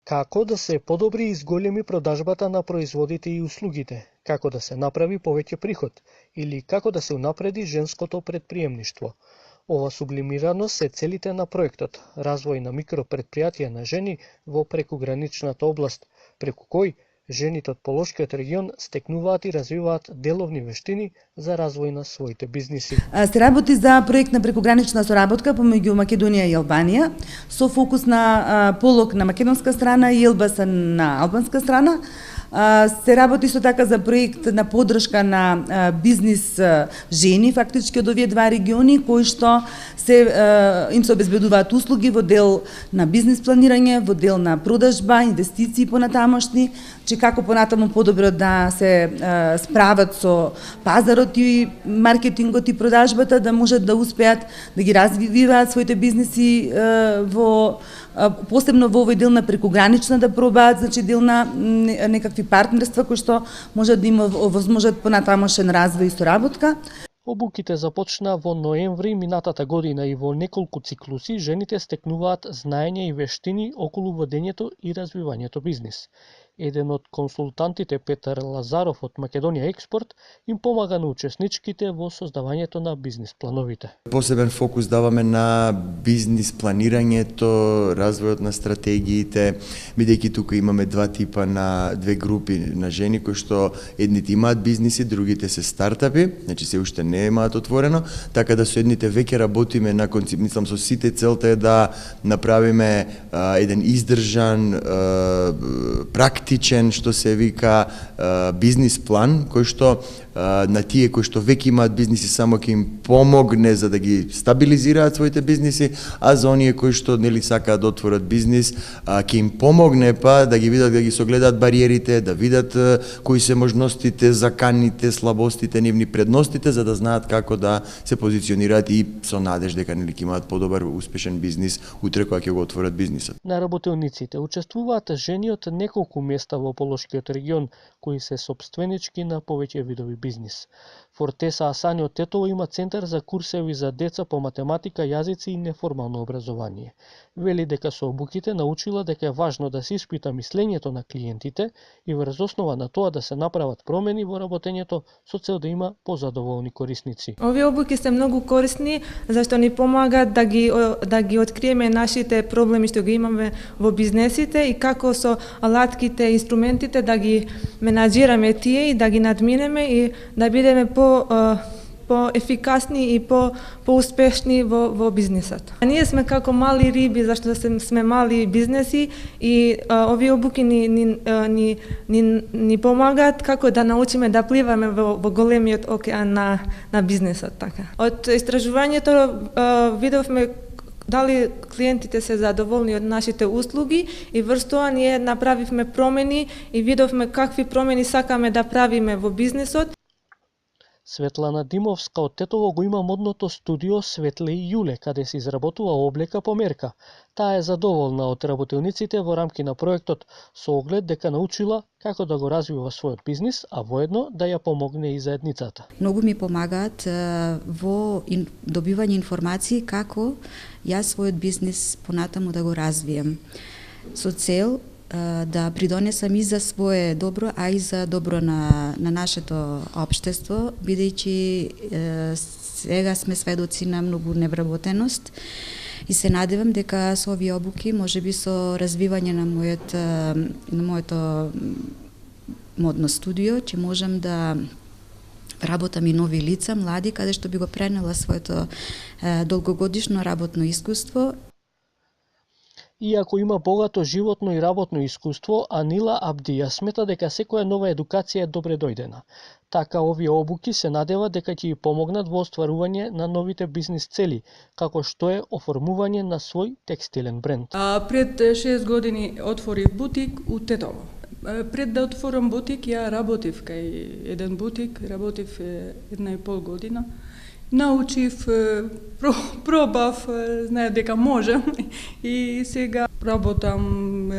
Како да се подобри и зголеми продажбата на производите и услугите, како да се направи повеќе приход или како да се унапреди женското предприемништво. Ова сублимирано се целите на проектот развој на микропредпријатија на жени во прекуграничната област, преку кој жените од Полошкиот регион стекнуваат и развиваат деловни вештини за развој на своите бизниси. Се работи за проект на прекугранична соработка помеѓу Македонија и Албанија, со фокус на полог на македонска страна и Елбаса на албанска страна. Се работи со така за проект на поддршка на бизнис жени, фактички од овие два региони, кои што им се обезбедуваат услуги во дел на бизнис планирање, во дел на продажба, инвестиции понатамошни, че како понатаму подобро да се справат со пазарот и маркетингот и продажбата, да можат да успеат да ги развиваат своите бизниси посебно во овој дел на прекугранична да пробаат, значи дел на некакви партнерства кои што можат да има овозможат понатамошен развој и соработка. Обуките започна во ноември минатата година и во неколку циклуси жените стекнуваат знаење и вештини околу водењето и развивањето бизнис. Еден од консултантите, Петар Лазаров од Македонија Експорт, им помага на учесничките во создавањето на бизнис плановите. Посебен фокус даваме на бизнис планирањето, развојот на стратегиите, бидејќи тука имаме две групи на жени кои што едните имаат бизниси, другите се стартапи, значи се уште не имаат отворено, така да со едните веќе работиме на концепт, мислам со сите целта е да направиме еден издржан, практичен, што се вика бизнис план, кој што на тие кои што веќе имаат бизниси само ќе им помогне за да ги стабилизираат своите бизниси, а за оние кои што нели сакаат да отворат бизнис, ќе им помогне да ги видат, да ги согледаат бариерите, да видат кои се можностите, заканите, слабостите, нивни предностите, за да знаат како да се позиционираат и со надеж дека нели ќе имаат подобар успешен бизнис утре кога ќе го отворат бизнисот. На работилниците учествуваат жени од неколку места во Полошкиот регион кои се сопственички на повеќе видови бизнис. Фортеса Асани од Тетово има центар за курсеви за деца по математика, јазици и неформално образование. Вели дека со обуките научила дека е важно да се испита мислењето на клиентите и врз основа на тоа да се направат промени во работењето со цел да има позадоволни корисници. Овие обуки се многу корисни зашто ни помагаат да ги откриеме нашите проблеми што ги имаме во бизнесите и како со алатките и инструментите да ги менаџираме тие и да ги надминеме и да бидеме по-ефикасни и по-успешни во бизнисот. Ние сме како мали риби, зашто сме мали бизнеси и овие обуки ни помагаат како да научиме да пливаме во големиот океан на бизнисот. Така. Од истражувањето видовме дали клиентите се задоволни од нашите услуги и врз тоа ние направивме промени и видовме какви промени сакаме да правиме во бизнисот. Светлана Димовска од Тетово го има модното студио Светле и Јуле, каде се изработува облека по мерка. Таа е задоволна од работилниците во рамки на проектот, со оглед дека научила како да го развива својот бизнис, а воедно да ја помогне и заедницата. Многу ми помагаат во добивање информации како јас својот бизнис понатаму да го развием. Со цел да придонесам и за свое добро, а и за добро на нашето општество, бидејќи сега сме сведоци на многу невработеност и се надевам дека со овие обуки, можеби со развивање на моето модно студио, ќе можам да работам и нови лица, млади, каде што би го пренела своето долгогодишно работно искуство. Иако има богато животно и работно искуство, Анила Абдија смета дека секоја нова едукација е добре дојдена. Така овие обуки се надева дека ќе ја помогнат во остварување на новите бизнис цели, како што е оформување на свој текстилен бренд. Пред 6 години отворив бутик у Тетово. Пред да отворам бутик, ја работив кај еден бутик, работив 1,5 година. Научив, пробав, знаев дека можам и сега работам,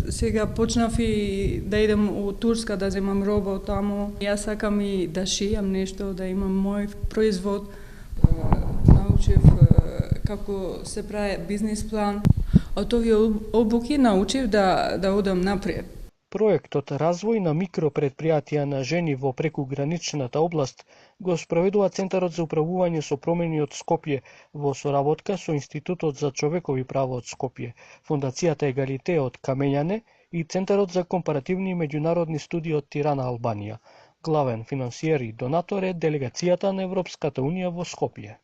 сега почнав и да идем у Турска да земам роба таму. Јас сакам и да шијам нешто, да имам мој производ. Научив како се прави бизнис план. Од овие обуки научив да одам напред. Проектот Развој на микропредпријатија на жени во прекуграничната област го спроведува Центарот за управување со промени од Скопје во соработка со Институтот за човекови права од Скопје, Фондацијата Егалите од Камењане и Центарот за компаративни и меѓународни студии од Тирана, Албанија. Главен финансиер и донатор е делегацијата на Европската унија во Скопје.